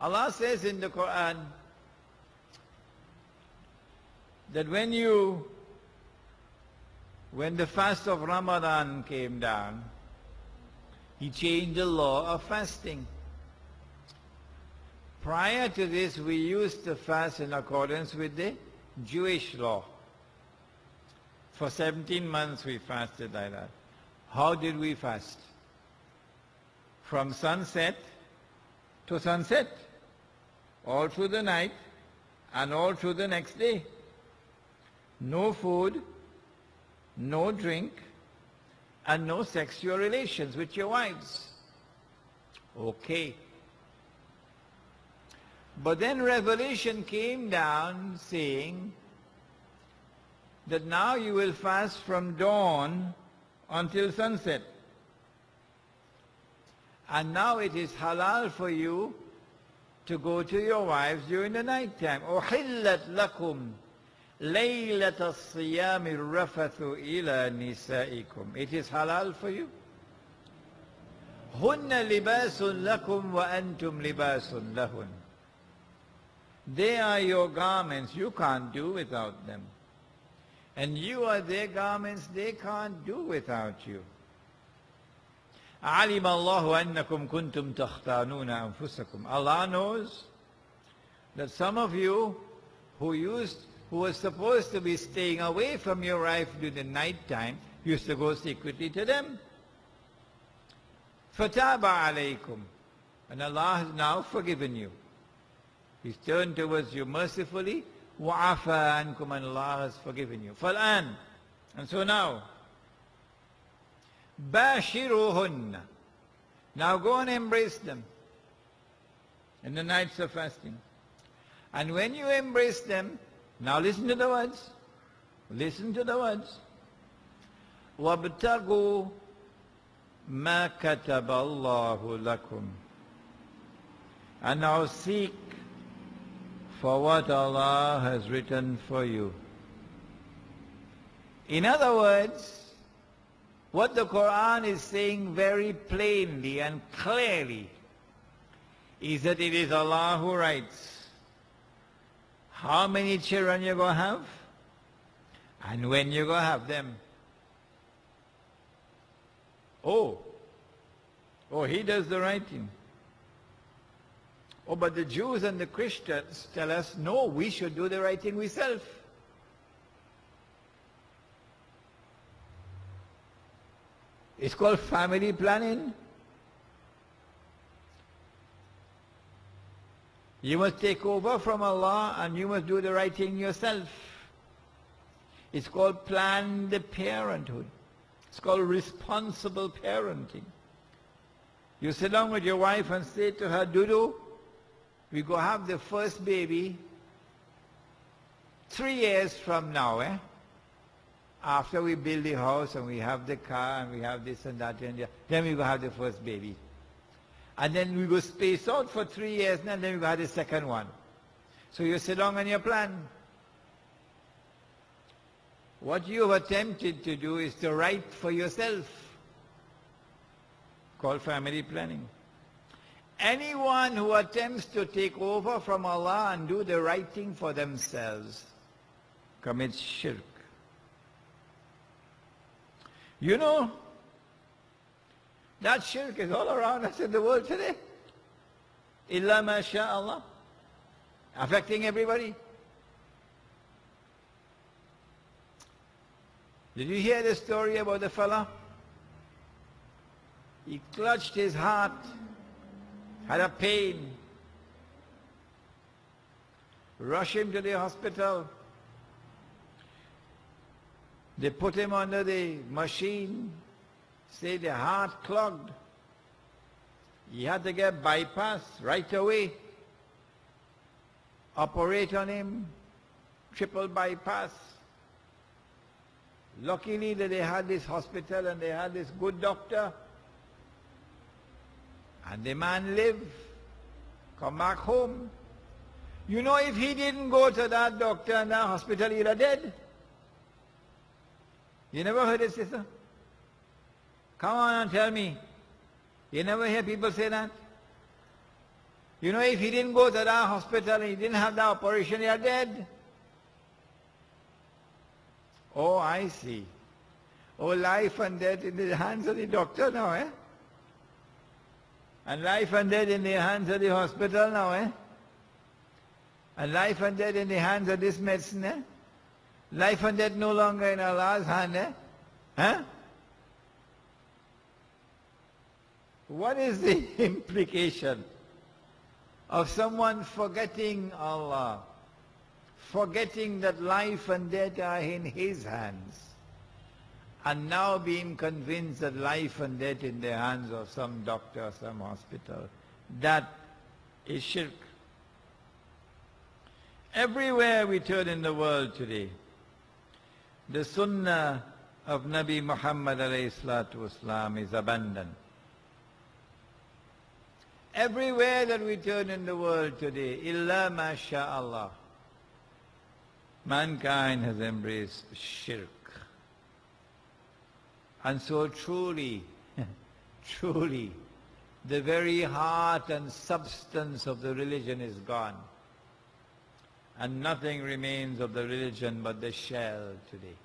Allah says in the Quran that when the fast of Ramadan came down, He changed the law of fasting. Prior to this, we used to fast in accordance with the Jewish law. For 17 months we fasted like that. How did we fast? From sunset to sunset, all through the night and all through the next day. No food, no drink, and no sexual relations with your wives. Okay. But then revelation came down saying that now you will fast from dawn until sunset. And now it is halal for you to go to your wives during the night time. أُحِلَّتْ لَكُمْ لَيْلَةَ الصِّيَامِ الرَّفَثُ إِلَى نِسَائِكُمْ. It is halal for you. هُنَّ لِبَاسٌ لَكُمْ وَأَنْتُمْ لِبَاسٌ لَهُنْ. They are your garments, you can't do without them. And you are their garments, they can't do without you. عَلِمَ اللَّهُ أَنَّكُمْ كُنْتُمْ تَخْتَانُونَ أَنفُسَكُمْ. Allah knows that some of you who were supposed to be staying away from your wife during the night time, used to go secretly to them. فَتَابَ عَلَيْكُمْ. And Allah has now forgiven you. He's turned towards you mercifully. وَعَفَى عَنْكُمْ. And Allah has forgiven you. فَالْآنِ. And so now, بَاشِرُهُنَّ. Now go and embrace them in the nights of fasting. And when you embrace them, now listen to the words. Listen to the words. وَابْتَغُوا مَا كَتَبَ اللَّهُ لَكُمْ. And now seek for what Allah has written for you. In other words, what the Quran is saying very plainly and clearly is that it is Allah who writes how many children you're going to have and when you're going to have them. Oh, He does the writing. Oh, but the Jews and the Christians tell us, no, we should do the writing ourselves. It's called family planning. You must take over from Allah and you must do the right thing yourself. It's called planned parenthood. It's called responsible parenting. You sit down with your wife and say to her, Dudu, we go have the first baby 3 years from now, after we build the house and we have the car and we have this and that and that, then we go have the first baby. And then we go space out for 3 years and then we go have the second one. So you sit down on your plan. What you have attempted to do is to write for yourself, called family planning. Anyone who attempts to take over from Allah and do the right thing for themselves commits shirk. You know, that shirk is all around us in the world today. Illa ma sha Allah. Affecting everybody. Did you hear the story about the fella? He clutched his heart, had a pain, rushed him to the hospital. They put him under the machine, say the heart clogged. He had to get bypass right away. Operate on him, triple bypass. Luckily that they had this hospital and they had this good doctor. And the man lived, come back home. You know, if he didn't go to that doctor and that hospital, he'd have dead. You never heard it, sister? Come on and tell me. You never hear people say that? You know, if he didn't go to that hospital and he didn't have that operation, he are dead. Oh, I see. Oh, life and death in the hands of the doctor now, eh? And life and death in the hands of the hospital now, eh? And life and death in the hands of this medicine, eh? Life and death no longer in Allah's hand, eh? Huh? What is the implication of someone forgetting Allah, forgetting that life and death are in His hands, and now being convinced that life and death in the hands of some doctor or some hospital? That is shirk. Everywhere we turn in the world today, the sunnah of Nabi Muhammad alayhi salatu wasalam is abandoned. Everywhere that we turn in the world today, illa masha'Allah, mankind has embraced shirk. And so truly, truly, the very heart and substance of the religion is gone. And nothing remains of the religion but the shell today.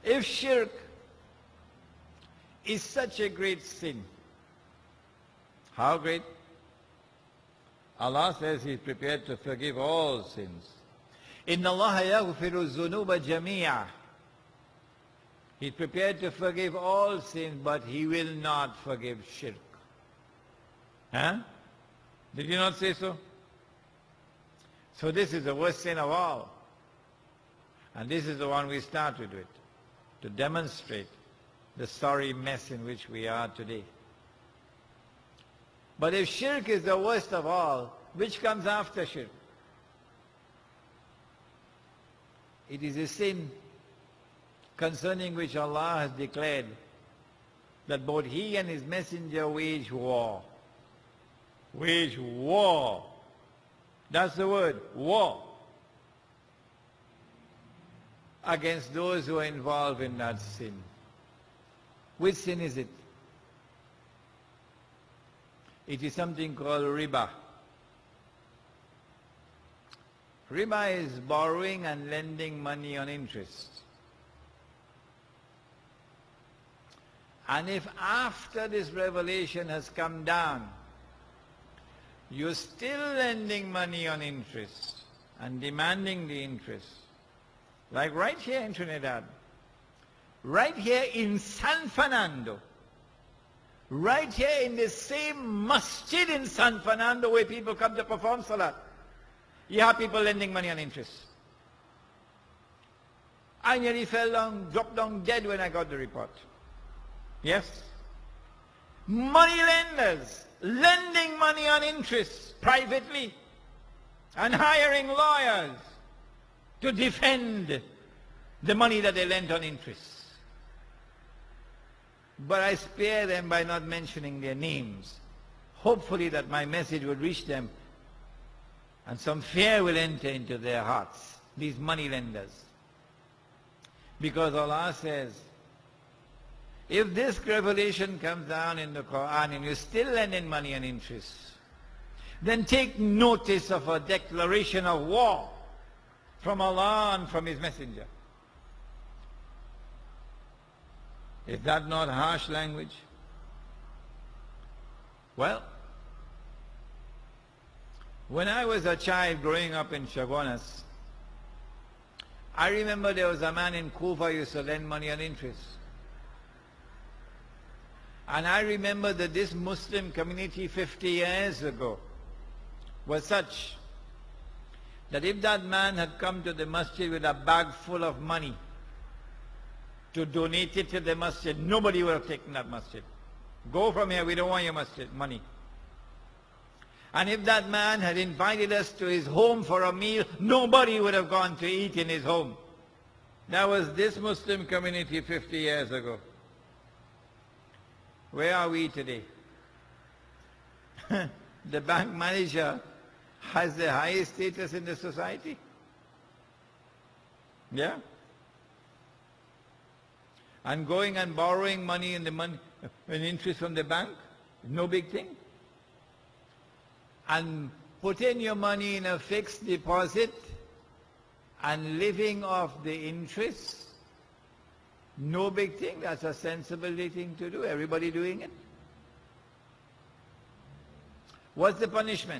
If shirk is such a great sin, how great? Allah says He is prepared to forgive all sins. Inna Allah yaghfiru dhunuba jami'a. He is prepared to forgive all sins, but He will not forgive shirk. Huh? Did you not say so? So this is the worst sin of all. And this is the one we started with, to demonstrate the sorry mess in which we are today. But if shirk is the worst of all, which comes after shirk? It is a sin concerning which Allah has declared that both He and His Messenger wage war. Wage war. That's the word, war. Against those who are involved in that sin. Which sin is it? It is something called riba. Riba is borrowing and lending money on interest. And if after this revelation has come down, you're still lending money on interest and demanding the interest, like right here in Trinidad, right here in San Fernando, right here in the same masjid in San Fernando where people come to perform salah, you have people lending money on interest. I nearly fell down, dropped down dead when I got the report. Yes? Money lenders lending money on interest privately and hiring lawyers to defend the money that they lent on interest. But I spare them by not mentioning their names. Hopefully that my message would reach them and some fear will enter into their hearts, these money lenders. Because Allah says, if this revelation comes down in the Quran and you're still lending money on interest, then take notice of a declaration of war from Allah and from His Messenger. Is that not harsh language? Well, when I was a child growing up in Chaguanas, I remember there was a man in Kufa who used to lend money on interest. And I remember that this Muslim community 50 years ago was such that if that man had come to the masjid with a bag full of money to donate it to the masjid, nobody would have taken that masjid. Go from here, we don't want your masjid money. And if that man had invited us to his home for a meal, nobody would have gone to eat in his home. That was this Muslim community 50 years ago. Where are we today? The bank manager has the highest status in the society. Yeah? And going and borrowing money in the interest from the bank, no big thing. and putting your money in a fixed deposit and living off the interest, no big thing. That's a sensible thing to do. Everybody doing it. What's the punishment?